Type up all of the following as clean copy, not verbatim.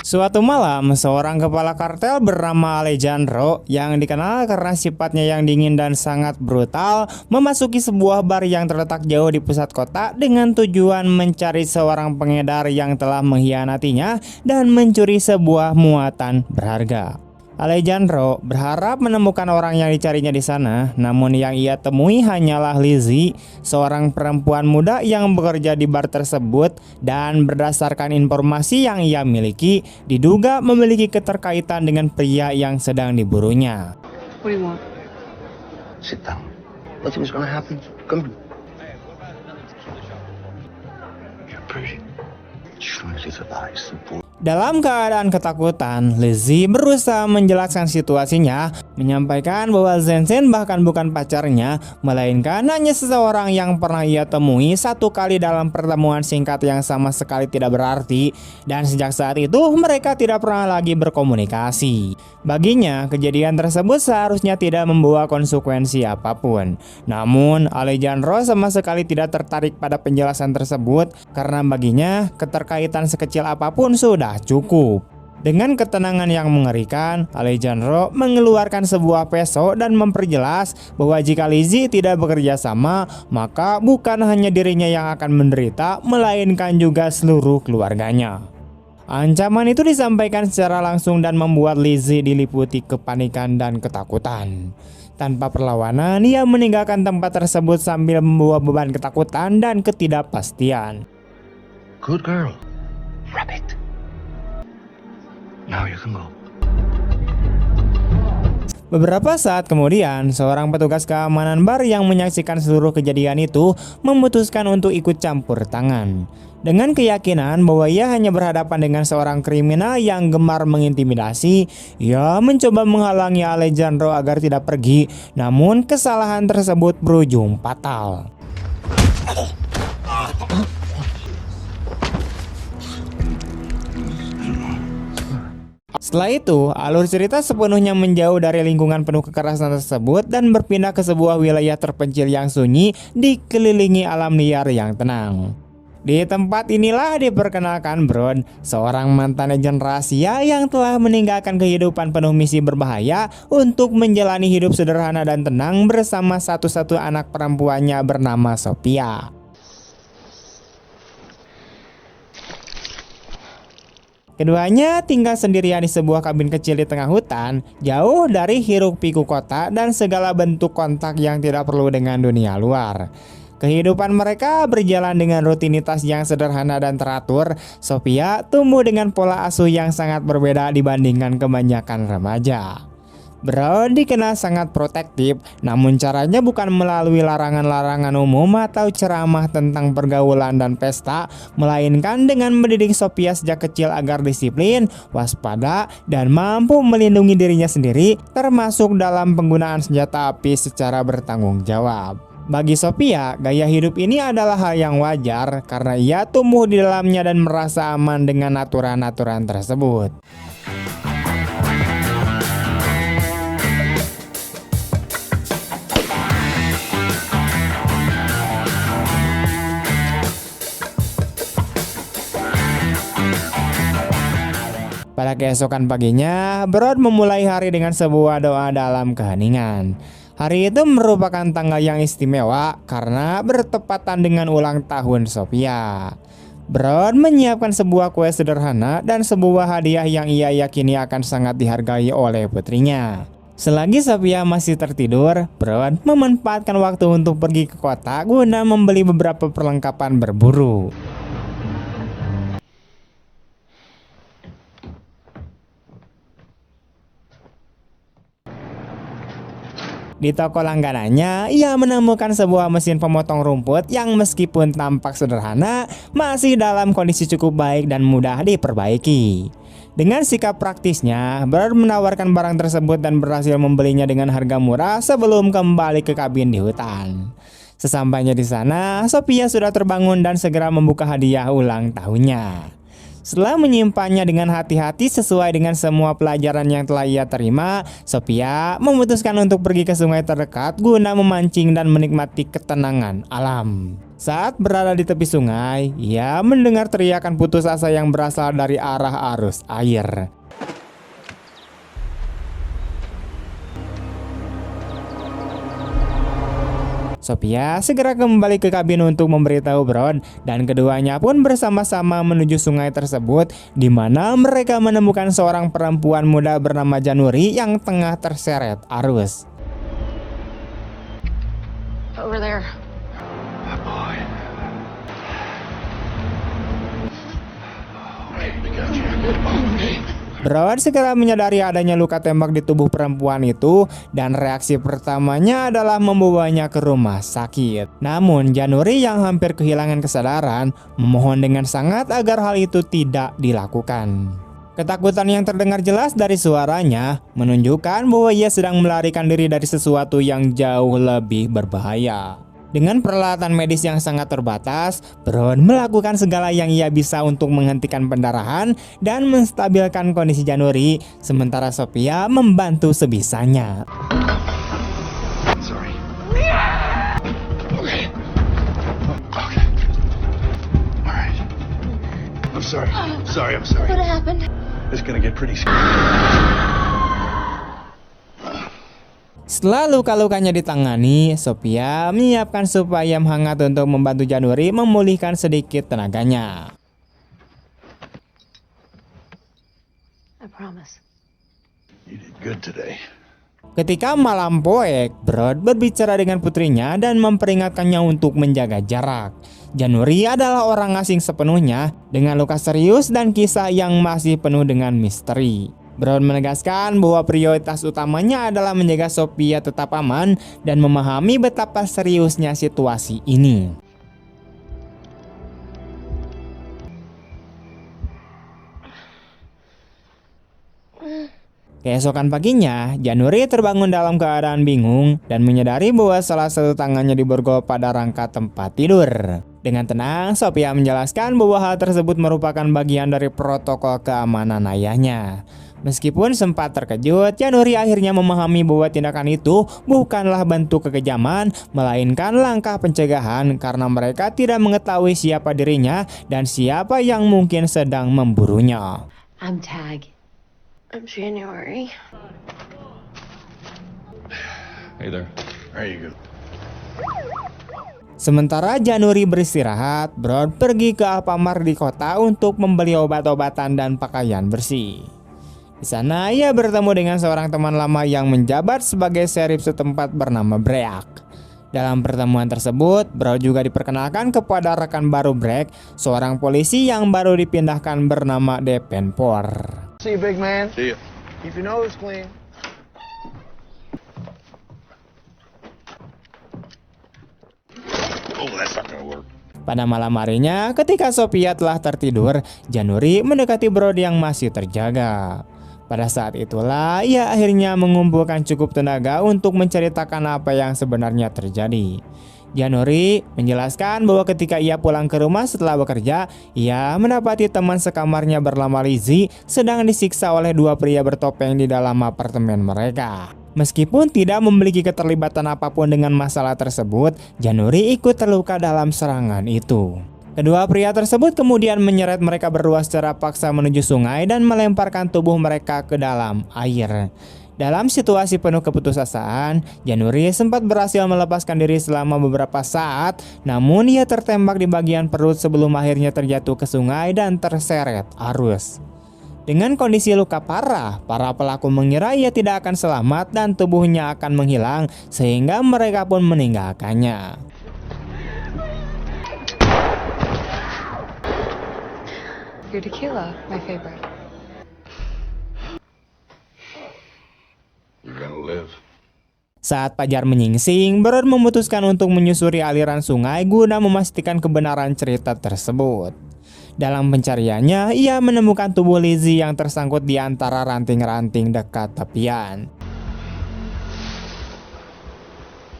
Suatu malam, seorang kepala kartel bernama Alejandro yang dikenal karena sifatnya yang dingin dan sangat brutal memasuki sebuah bar yang terletak jauh di pusat kota dengan tujuan mencari seorang pengedar yang telah mengkhianatinya dan mencuri sebuah muatan berharga. Alejandro berharap menemukan orang yang dicarinya di sana, namun yang ia temui hanyalah Lizzie, seorang perempuan muda yang bekerja di bar tersebut dan berdasarkan informasi yang ia miliki, diduga memiliki keterkaitan dengan pria yang sedang diburunya. What do you want? Sit down. Nothing is gonna happen. Come. You're pretty. Dalam keadaan ketakutan, Lizzie berusaha menjelaskan situasinya, menyampaikan bahwa Zenzen bahkan bukan pacarnya, melainkan hanya seseorang yang pernah ia temui satu kali dalam pertemuan singkat yang sama sekali tidak berarti, dan sejak saat itu mereka tidak pernah lagi berkomunikasi. Baginya, kejadian tersebut seharusnya tidak membawa konsekuensi apapun. Namun, Alejandro sama sekali tidak tertarik pada penjelasan tersebut karena baginya keterkaitan sekecil apapun sudah cukup. Dengan ketenangan yang mengerikan, Alejandro mengeluarkan sebuah peso dan memperjelas bahwa jika Lizzie tidak bekerja sama, maka bukan hanya dirinya yang akan menderita, melainkan juga seluruh keluarganya. Ancaman itu disampaikan secara langsung dan membuat Lizzie diliputi kepanikan dan ketakutan. Tanpa perlawanan, ia meninggalkan tempat tersebut sambil membawa beban ketakutan dan ketidakpastian. Good girl. Rabbit. Now you can go. Beberapa saat kemudian, seorang petugas keamanan bar yang menyaksikan seluruh kejadian itu memutuskan untuk ikut campur tangan. Dengan keyakinan bahwa ia hanya berhadapan dengan seorang kriminal yang gemar mengintimidasi, ia mencoba menghalangi Alejandro agar tidak pergi, namun kesalahan tersebut berujung fatal. Setelah itu, alur cerita sepenuhnya menjauh dari lingkungan penuh kekerasan tersebut dan berpindah ke sebuah wilayah terpencil yang sunyi dikelilingi alam liar yang tenang. Di tempat inilah diperkenalkan Brod, seorang mantan agen rahasia yang telah meninggalkan kehidupan penuh misi berbahaya untuk menjalani hidup sederhana dan tenang bersama satu-satu anak perempuannya bernama Sophia. Keduanya tinggal sendirian di sebuah kabin kecil di tengah hutan, jauh dari hiruk-pikuk kota dan segala bentuk kontak yang tidak perlu dengan dunia luar. Kehidupan mereka berjalan dengan rutinitas yang sederhana dan teratur. Sophia tumbuh dengan pola asuh yang sangat berbeda dibandingkan kebanyakan remaja. Brown dikenal sangat protektif, namun caranya bukan melalui larangan-larangan umum atau ceramah tentang pergaulan dan pesta, melainkan dengan mendidik Sophia sejak kecil agar disiplin, waspada, dan mampu melindungi dirinya sendiri, termasuk dalam penggunaan senjata api secara bertanggung jawab. Bagi Sophia, gaya hidup ini adalah hal yang wajar karena ia tumbuh di dalamnya dan merasa aman dengan aturan-aturan tersebut. Pada keesokan paginya, Brod memulai hari dengan sebuah doa dalam keheningan. Hari itu merupakan tanggal yang istimewa karena bertepatan dengan ulang tahun Sophia. Brod menyiapkan sebuah kue sederhana dan sebuah hadiah yang ia yakini akan sangat dihargai oleh putrinya. Selagi Sophia masih tertidur, Brod memanfaatkan waktu untuk pergi ke kota guna membeli beberapa perlengkapan berburu. Di toko langganannya, ia menemukan sebuah mesin pemotong rumput yang meskipun tampak sederhana, masih dalam kondisi cukup baik dan mudah diperbaiki. Dengan sikap praktisnya, Bird menawarkan barang tersebut dan berhasil membelinya dengan harga murah sebelum kembali ke kabin di hutan. Sesampainya di sana, Sophia sudah terbangun dan segera membuka hadiah ulang tahunnya. Setelah menyimpannya dengan hati-hati sesuai dengan semua pelajaran yang telah ia terima, Sophia memutuskan untuk pergi ke sungai terdekat guna memancing dan menikmati ketenangan alam. Saat berada di tepi sungai, ia mendengar teriakan putus asa yang berasal dari arah arus air. Sophia segera kembali ke kabin untuk memberitahu Brod, dan keduanya pun bersama-sama menuju sungai tersebut, di mana mereka menemukan seorang perempuan muda bernama Januri yang tengah terseret arus. Over there. Oh, boy. Okay, we got you. Okay. Brod segera menyadari adanya luka tembak di tubuh perempuan itu, dan reaksi pertamanya adalah membawanya ke rumah sakit. Namun Januri yang hampir kehilangan kesadaran memohon dengan sangat agar hal itu tidak dilakukan. Ketakutan yang terdengar jelas dari suaranya menunjukkan bahwa ia sedang melarikan diri dari sesuatu yang jauh lebih berbahaya. Dengan peralatan medis yang sangat terbatas, Brod melakukan segala yang ia bisa untuk menghentikan pendarahan dan menstabilkan kondisi Januri, sementara Sophia membantu sebisanya. Sorry. Okay. Okay. All right. I'm sorry. I'm sorry. What happened? It's gonna get pretty scary. Setelah luka-lukanya ditangani, Sophia menyiapkan sup ayam hangat untuk membantu Januri memulihkan sedikit tenaganya. I promise. You did good today. Ketika malam poek, Brod berbicara dengan putrinya dan memperingatkannya untuk menjaga jarak. Januri adalah orang asing sepenuhnya, dengan luka serius dan kisah yang masih penuh dengan misteri. Brod menegaskan bahwa prioritas utamanya adalah menjaga Sophia tetap aman dan memahami betapa seriusnya situasi ini. Keesokan paginya, Januri terbangun dalam keadaan bingung dan menyadari bahwa salah satu tangannya diborgol pada rangka tempat tidur. Dengan tenang, Sophia menjelaskan bahwa hal tersebut merupakan bagian dari protokol keamanan ayahnya. Meskipun sempat terkejut, Januri akhirnya memahami bahwa tindakan itu bukanlah bentuk kekejaman, melainkan langkah pencegahan karena mereka tidak mengetahui siapa dirinya dan siapa yang mungkin sedang memburunya. I'm Tag. I'm January. Hey there. There you go. Sementara Januri beristirahat, Brod pergi ke Alfamart di kota untuk membeli obat-obatan dan pakaian bersih. Di sana ia bertemu dengan seorang teman lama yang menjabat sebagai sheriff setempat bernama Break. Dalam pertemuan tersebut, Brod juga diperkenalkan kepada rekan baru Break, seorang polisi yang baru dipindahkan bernama Depenpor. See you, big man. See ya. Keep your nose clean. Oh, that's not gonna work. Pada malam harinya, ketika Sophia telah tertidur, Januri mendekati Brod yang masih terjaga. Pada saat itulah ia akhirnya mengumpulkan cukup tenaga untuk menceritakan apa yang sebenarnya terjadi. Januri menjelaskan bahwa ketika ia pulang ke rumah setelah bekerja, ia mendapati teman sekamarnya bernama Lizzie sedang disiksa oleh dua pria bertopeng di dalam apartemen mereka. Meskipun tidak memiliki keterlibatan apapun dengan masalah tersebut, Januri ikut terluka dalam serangan itu. Kedua pria tersebut kemudian menyeret mereka berdua secara paksa menuju sungai dan melemparkan tubuh mereka ke dalam air. Dalam situasi penuh keputusasaan, Januri sempat berhasil melepaskan diri selama beberapa saat, namun ia tertembak di bagian perut sebelum akhirnya terjatuh ke sungai dan terseret arus. Dengan kondisi luka parah, para pelaku mengira ia tidak akan selamat dan tubuhnya akan menghilang, sehingga mereka pun meninggalkannya. Your tequila, my favorite. You're gonna live. Saat fajar menyingsing, Brod memutuskan untuk menyusuri aliran sungai guna memastikan kebenaran cerita tersebut. Dalam pencariannya, ia menemukan tubuh Lizzie yang tersangkut di antara ranting-ranting dekat tepian.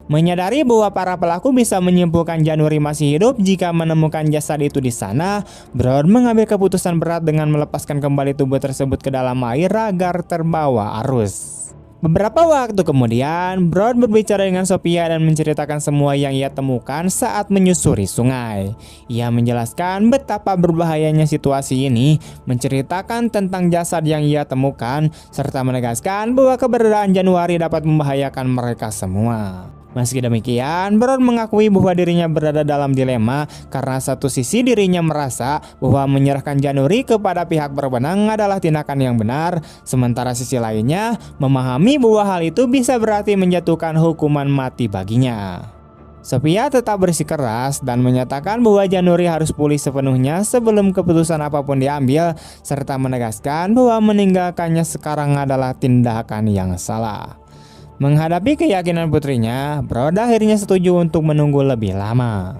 Menyadari bahwa para pelaku bisa menyimpulkan Januri masih hidup jika menemukan jasad itu di sana, Brod mengambil keputusan berat dengan melepaskan kembali tubuh tersebut ke dalam air agar terbawa arus. Beberapa waktu kemudian, Brod berbicara dengan Sophia dan menceritakan semua yang ia temukan saat menyusuri sungai. Ia menjelaskan betapa berbahayanya situasi ini, menceritakan tentang jasad yang ia temukan, serta menegaskan bahwa keberadaan Januari dapat membahayakan mereka semua. Meski demikian, Brod mengakui bahwa dirinya berada dalam dilema karena satu sisi dirinya merasa bahwa menyerahkan Januari kepada pihak berwenang adalah tindakan yang benar, sementara sisi lainnya memahami bahwa hal itu bisa berarti menjatuhkan hukuman mati baginya. Sophia tetap bersikeras dan menyatakan bahwa Januari harus pulih sepenuhnya sebelum keputusan apapun diambil, serta menegaskan bahwa meninggalkannya sekarang adalah tindakan yang salah. Menghadapi keyakinan putrinya, Brod akhirnya setuju untuk menunggu lebih lama.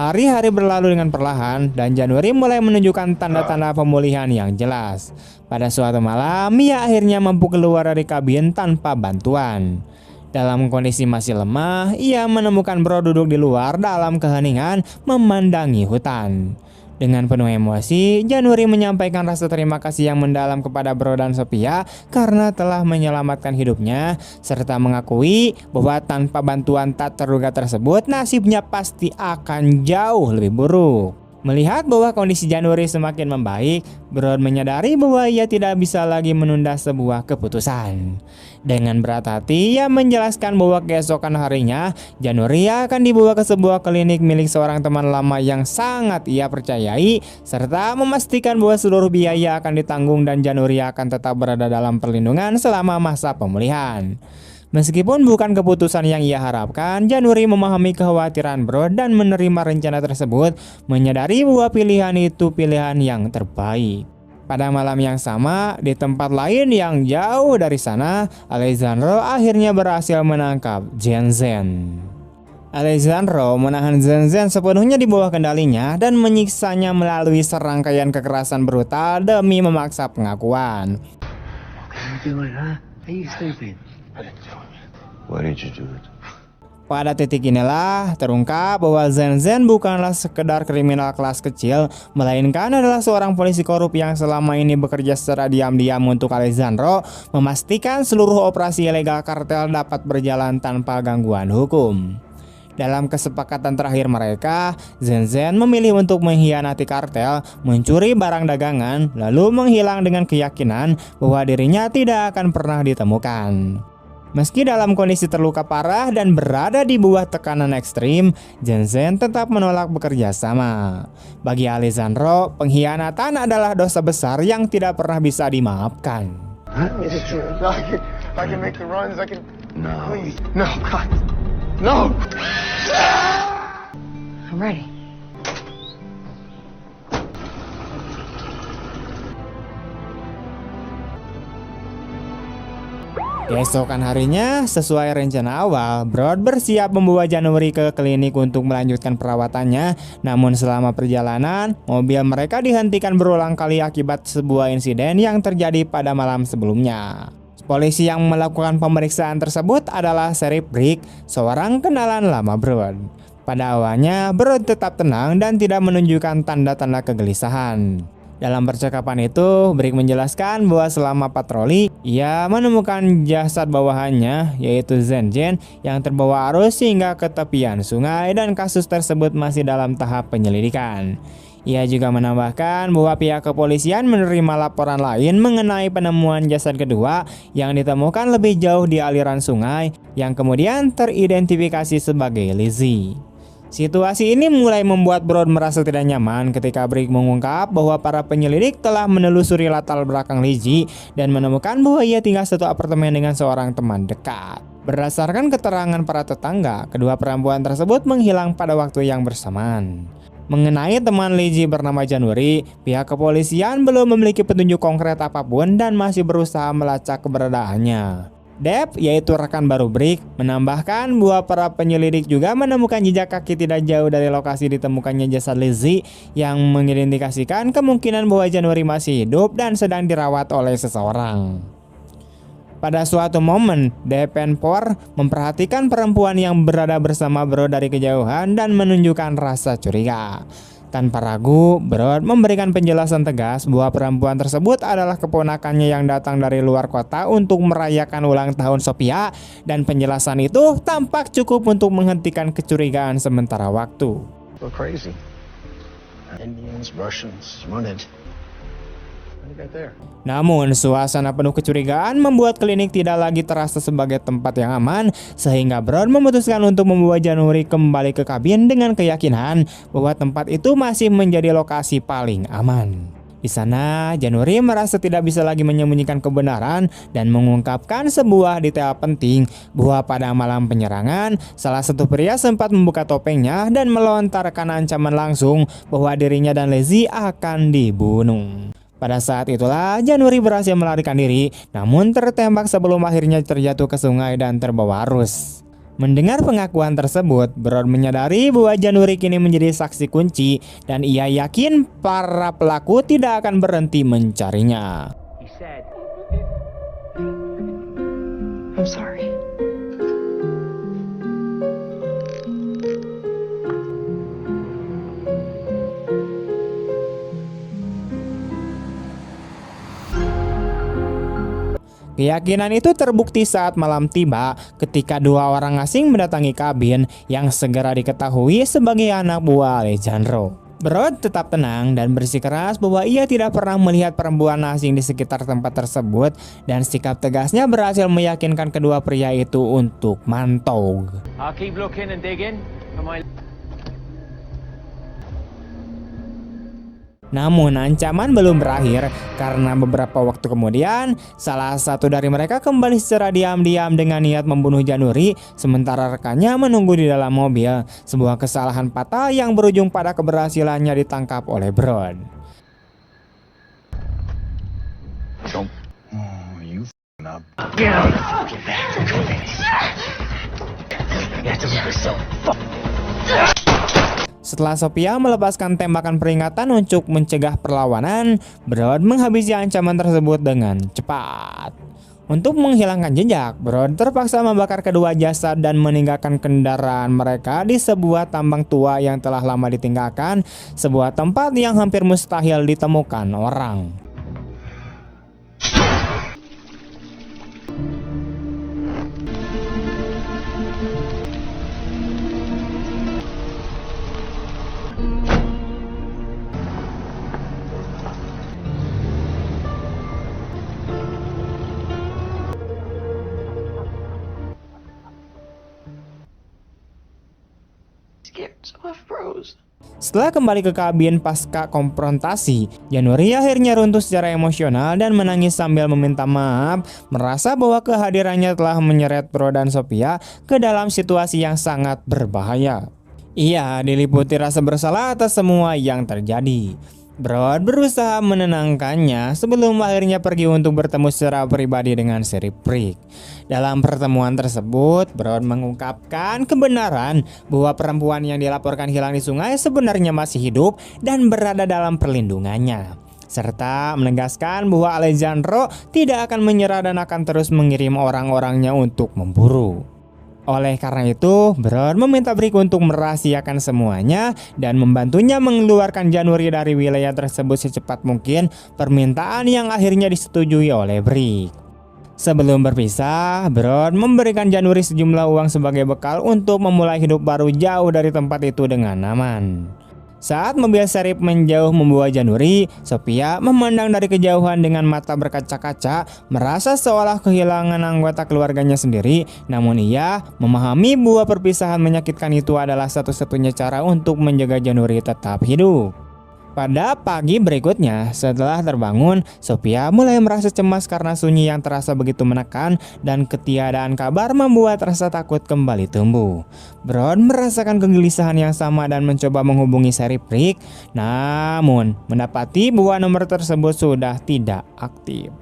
Hari-hari berlalu dengan perlahan dan Januari mulai menunjukkan tanda-tanda pemulihan yang jelas. Pada suatu malam, ia akhirnya mampu keluar dari kabin tanpa bantuan. Dalam kondisi masih lemah, ia menemukan Brod duduk di luar dalam keheningan memandangi hutan. Dengan penuh emosi, Januari menyampaikan rasa terima kasih yang mendalam kepada Brod dan Sophia karena telah menyelamatkan hidupnya, serta mengakui bahwa tanpa bantuan tak terduga tersebut, nasibnya pasti akan jauh lebih buruk. Melihat bahwa kondisi Januari semakin membaik, Brod menyadari bahwa ia tidak bisa lagi menunda sebuah keputusan. Dengan berat hati, ia menjelaskan bahwa keesokan harinya, Januari akan dibawa ke sebuah klinik milik seorang teman lama yang sangat ia percayai, serta memastikan bahwa seluruh biaya akan ditanggung dan Januari akan tetap berada dalam perlindungan selama masa pemulihan. Meskipun bukan keputusan yang ia harapkan, Januari memahami kekhawatiran Brod dan menerima rencana tersebut, menyadari bahwa pilihan itu pilihan yang terbaik. Pada malam yang sama, di tempat lain yang jauh dari sana, Alessandro akhirnya berhasil menangkap Zenzen. Alessandro menahan Zenzen sepenuhnya di bawah kendalinya dan menyiksanya melalui serangkaian kekerasan brutal demi memaksa pengakuan. Pada titik inilah terungkap bahwa Zenzen bukanlah sekedar kriminal kelas kecil, melainkan adalah seorang polisi korup yang selama ini bekerja secara diam-diam untuk Alessandro, memastikan seluruh operasi ilegal kartel dapat berjalan tanpa gangguan hukum. Dalam kesepakatan terakhir mereka, Zenzen memilih untuk mengkhianati kartel, mencuri barang dagangan, lalu menghilang dengan keyakinan bahwa dirinya tidak akan pernah ditemukan. Meski dalam kondisi terluka parah dan berada di bawah tekanan ekstrim, Zenzen tetap menolak bekerja sama. Bagi Alessandro, pengkhianatan adalah dosa besar yang tidak pernah bisa dimaafkan. Is it true? I can make the runs. I can. No. Please. No, God. No. I'm ready. Keesokan harinya, sesuai rencana awal, Brod bersiap membawa Januari ke klinik untuk melanjutkan perawatannya. Namun selama perjalanan, mobil mereka dihentikan berulang kali akibat sebuah insiden yang terjadi pada malam sebelumnya. Polisi yang melakukan pemeriksaan tersebut adalah Sheriff Brick, seorang kenalan lama Brod. Pada awalnya, Brod tetap tenang dan tidak menunjukkan tanda-tanda kegelisahan. Dalam percakapan itu, Brick menjelaskan bahwa selama patroli, ia menemukan jasad bawahannya, yaitu Zenzen, yang terbawa arus hingga ke tepian sungai dan kasus tersebut masih dalam tahap penyelidikan. Ia juga menambahkan bahwa pihak kepolisian menerima laporan lain mengenai penemuan jasad kedua yang ditemukan lebih jauh di aliran sungai, yang kemudian teridentifikasi sebagai Lizzie. Situasi ini mulai membuat Brod merasa tidak nyaman ketika Brick mengungkap bahwa para penyelidik telah menelusuri latar belakang Lizzie dan menemukan bahwa ia tinggal satu apartemen dengan seorang teman dekat. Berdasarkan keterangan para tetangga, kedua perempuan tersebut menghilang pada waktu yang bersamaan. Mengenai teman Lizzie bernama Januari, pihak kepolisian belum memiliki petunjuk konkret apapun dan masih berusaha melacak keberadaannya. Deb, yaitu rekan baru Brick, menambahkan bahwa para penyelidik juga menemukan jejak kaki tidak jauh dari lokasi ditemukannya jasad Lizzie yang mengindikasikan kemungkinan bahwa Januari masih hidup dan sedang dirawat oleh seseorang. Pada suatu momen, Davenport memperhatikan perempuan yang berada bersama Brod dari kejauhan dan menunjukkan rasa curiga. Tanpa ragu, Brod memberikan penjelasan tegas bahwa perempuan tersebut adalah keponakannya yang datang dari luar kota untuk merayakan ulang tahun Sophia, dan penjelasan itu tampak cukup untuk menghentikan kecurigaan sementara waktu. Go crazy. Indians, Russians, wanted. How did you get there? Namun, suasana penuh kecurigaan membuat klinik tidak lagi terasa sebagai tempat yang aman, sehingga Brod memutuskan untuk membawa January kembali ke kabin dengan keyakinan bahwa tempat itu masih menjadi lokasi paling aman. Di sana, January merasa tidak bisa lagi menyembunyikan kebenaran dan mengungkapkan sebuah detail penting bahwa pada malam penyerangan, salah satu pria sempat membuka topengnya dan melontarkan ancaman langsung bahwa dirinya dan Lizzie akan dibunuh. Pada saat itulah January berhasil melarikan diri, namun tertembak sebelum akhirnya terjatuh ke sungai dan terbawa arus. Mendengar pengakuan tersebut, Brod menyadari bahwa January kini menjadi saksi kunci dan ia yakin para pelaku tidak akan berhenti mencarinya. I'm sorry. Keyakinan itu terbukti saat malam tiba ketika dua orang asing mendatangi kabin yang segera diketahui sebagai anak buah Alejandro. Brod tetap tenang dan bersikeras bahwa ia tidak pernah melihat perempuan asing di sekitar tempat tersebut, dan sikap tegasnya berhasil meyakinkan kedua pria itu untuk mantau. I'll keep looking and digging for my... Namun ancaman belum berakhir karena beberapa waktu kemudian salah satu dari mereka kembali secara diam-diam dengan niat membunuh January, sementara rekannya menunggu di dalam mobil. Sebuah kesalahan fatal yang berujung pada keberhasilannya ditangkap oleh Brod. Don't. Oh, you f***ing up. Setelah Sophia melepaskan tembakan peringatan untuk mencegah perlawanan, Brod menghabisi ancaman tersebut dengan cepat. Untuk menghilangkan jejak, Brod terpaksa membakar kedua jasad dan meninggalkan kendaraan mereka di sebuah tambang tua yang telah lama ditinggalkan, sebuah tempat yang hampir mustahil ditemukan orang. Setelah kembali ke kabin pasca konfrontasi, January akhirnya runtuh secara emosional dan menangis sambil meminta maaf, merasa bahwa kehadirannya telah menyeret Brod dan Sophia ke dalam situasi yang sangat berbahaya. Ia diliputi rasa bersalah atas semua yang terjadi. Brod berusaha menenangkannya sebelum akhirnya pergi untuk bertemu secara pribadi dengan Sheriff Brick. Dalam pertemuan tersebut, Brod mengungkapkan kebenaran bahwa perempuan yang dilaporkan hilang di sungai sebenarnya masih hidup dan berada dalam perlindungannya, serta menegaskan bahwa Alejandro tidak akan menyerah dan akan terus mengirim orang-orangnya untuk memburu. Oleh karena itu, Brod meminta Brick untuk merahasiakan semuanya dan membantunya mengeluarkan January dari wilayah tersebut secepat mungkin, permintaan yang akhirnya disetujui oleh Brick. Sebelum berpisah, Brod memberikan January sejumlah uang sebagai bekal untuk memulai hidup baru jauh dari tempat itu dengan aman. Saat mobil Sheriff menjauh membawa January, Sophia memandang dari kejauhan dengan mata berkaca-kaca, merasa seolah kehilangan anggota keluarganya sendiri. Namun ia memahami bahwa perpisahan menyakitkan itu adalah satu-satunya cara untuk menjaga January tetap hidup. Pada pagi berikutnya, setelah terbangun, Sophia mulai merasa cemas karena sunyi yang terasa begitu menekan dan ketiadaan kabar membuat rasa takut kembali tumbuh. Brod merasakan kegelisahan yang sama dan mencoba menghubungi Sheriff Brick, namun mendapati bahwa nomor tersebut sudah tidak aktif.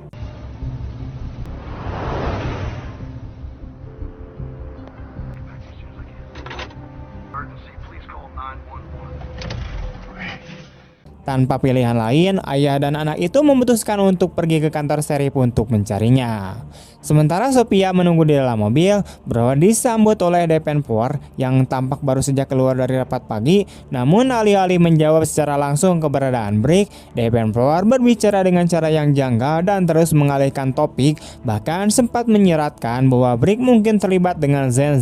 Tanpa pilihan lain, ayah dan anak itu memutuskan untuk pergi ke kantor Sheriff untuk mencarinya. Sementara Sophia menunggu di dalam mobil, Brod disambut oleh Davenport yang tampak baru saja keluar dari rapat pagi. Namun alih-alih menjawab secara langsung keberadaan Brick, Davenport berbicara dengan cara yang janggal dan terus mengalihkan topik, bahkan sempat menyiratkan bahwa Brick mungkin terlibat dengan Zen,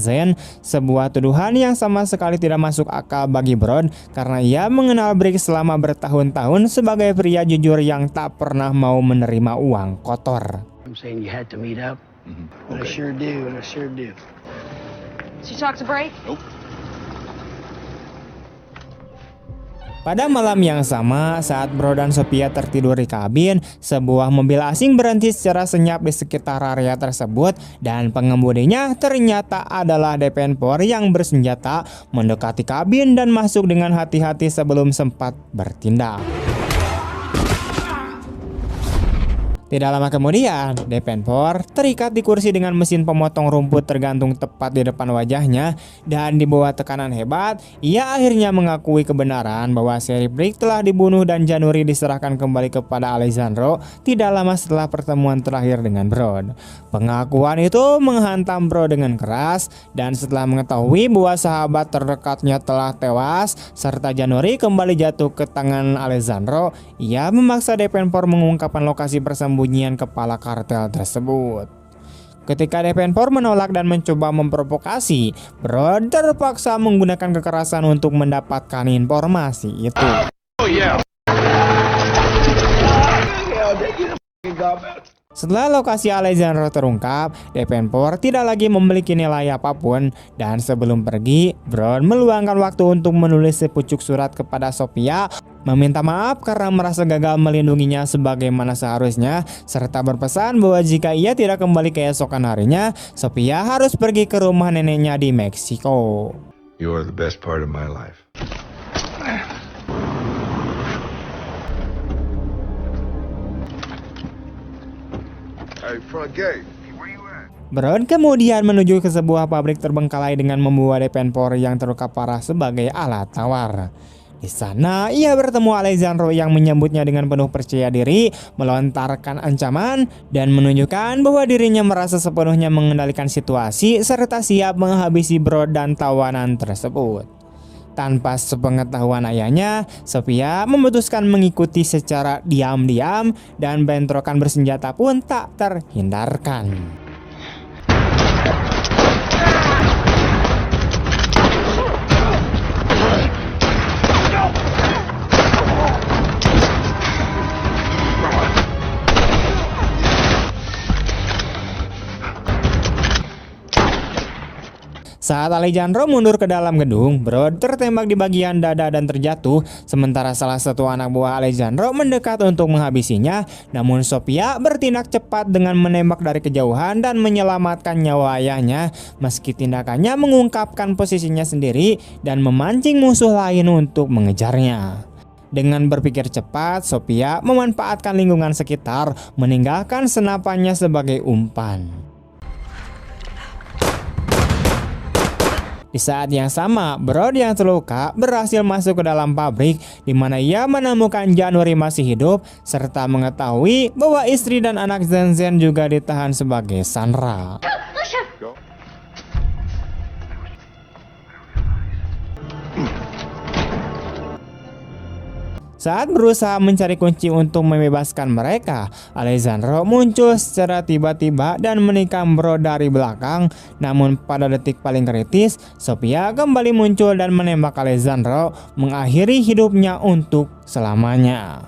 sebuah tuduhan yang sama sekali tidak masuk akal bagi Brod karena ia mengenal Brick selama bertahun-tahun sebagai pria jujur yang tak pernah mau menerima uang kotor. I'm saying you had to meet up. But I sure do, and I sure do. Did you talk to Brake? Pada malam yang sama, saat Brod dan Sophia tertidur di kabin, sebuah mobil asing berhenti secara senyap di sekitar area tersebut dan pengemudinya ternyata adalah Davenport yang bersenjata mendekati kabin dan masuk dengan hati-hati sebelum sempat bertindak. Tidak lama kemudian, Davenport terikat di kursi dengan mesin pemotong rumput tergantung tepat di depan wajahnya, dan di bawah tekanan hebat, ia akhirnya mengakui kebenaran bahwa Sheriff Brick telah dibunuh dan January diserahkan kembali kepada Alessandro tidak lama setelah pertemuan terakhir dengan Brod. Pengakuan itu menghantam Brod dengan keras, dan setelah mengetahui bahwa sahabat terdekatnya telah tewas serta January kembali jatuh ke tangan Alessandro, ia memaksa Davenport mengungkapkan lokasi persembunyian kepala kartel tersebut. Ketika Davenport menolak dan mencoba memprovokasi, Brod terpaksa menggunakan kekerasan untuk mendapatkan informasi itu. Setelah lokasi Alessandro terungkap, Davenport tidak lagi memiliki nilai apapun, dan sebelum pergi, Brod meluangkan waktu untuk menulis sepucuk surat kepada Sophia, meminta maaf karena merasa gagal melindunginya sebagaimana seharusnya, serta berpesan bahwa jika ia tidak kembali keesokan harinya, Sophia harus pergi ke rumah neneknya di Meksiko. You are the best part of my life. Hey, front gate. Where you at? Brod kemudian menuju ke sebuah pabrik terbengkalai dengan membawa Davenport yang terluka parah sebagai alat tawar. Di sana ia bertemu Alessandro yang menyambutnya dengan penuh percaya diri, melontarkan ancaman dan menunjukkan bahwa dirinya merasa sepenuhnya mengendalikan situasi serta siap menghabisi Brod dan tawanan tersebut. Tanpa sepengetahuan ayahnya, Sophia memutuskan mengikuti secara diam-diam dan bentrokan bersenjata pun tak terhindarkan. Saat Alessandro mundur ke dalam gedung, Brod tertembak di bagian dada dan terjatuh, sementara salah satu anak buah Alessandro mendekat untuk menghabisinya. Namun Sophia bertindak cepat dengan menembak dari kejauhan dan menyelamatkan nyawa ayahnya, meski tindakannya mengungkapkan posisinya sendiri dan memancing musuh lain untuk mengejarnya. Dengan berpikir cepat, Sophia memanfaatkan lingkungan sekitar, meninggalkan senapannya sebagai umpan. Di saat yang sama, Brod yang terluka berhasil masuk ke dalam pabrik, di mana ia menemukan January masih hidup serta mengetahui bahwa istri dan anak Zen juga ditahan sebagai sandera. Saat berusaha mencari kunci untuk membebaskan mereka, Alessandro muncul secara tiba-tiba dan menikam Brod dari belakang. Namun pada detik paling kritis, Sophia kembali muncul dan menembak Alessandro, mengakhiri hidupnya untuk selamanya.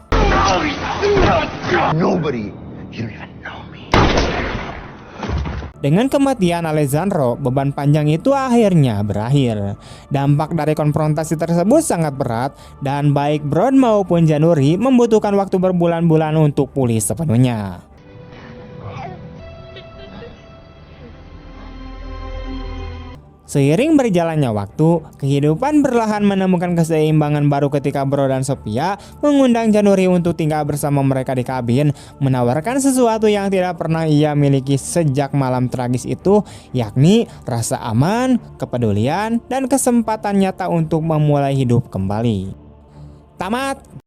Nobody. You don't even know me. Dengan kematian Alessandro, beban panjang itu akhirnya berakhir. Dampak dari konfrontasi tersebut sangat berat, dan baik Brod maupun January membutuhkan waktu berbulan-bulan untuk pulih sepenuhnya. Seiring berjalannya waktu, kehidupan perlahan menemukan keseimbangan baru ketika Brod dan Sophia mengundang January untuk tinggal bersama mereka di kabin, menawarkan sesuatu yang tidak pernah ia miliki sejak malam tragis itu, yakni rasa aman, kepedulian, dan kesempatan nyata untuk memulai hidup kembali. Tamat.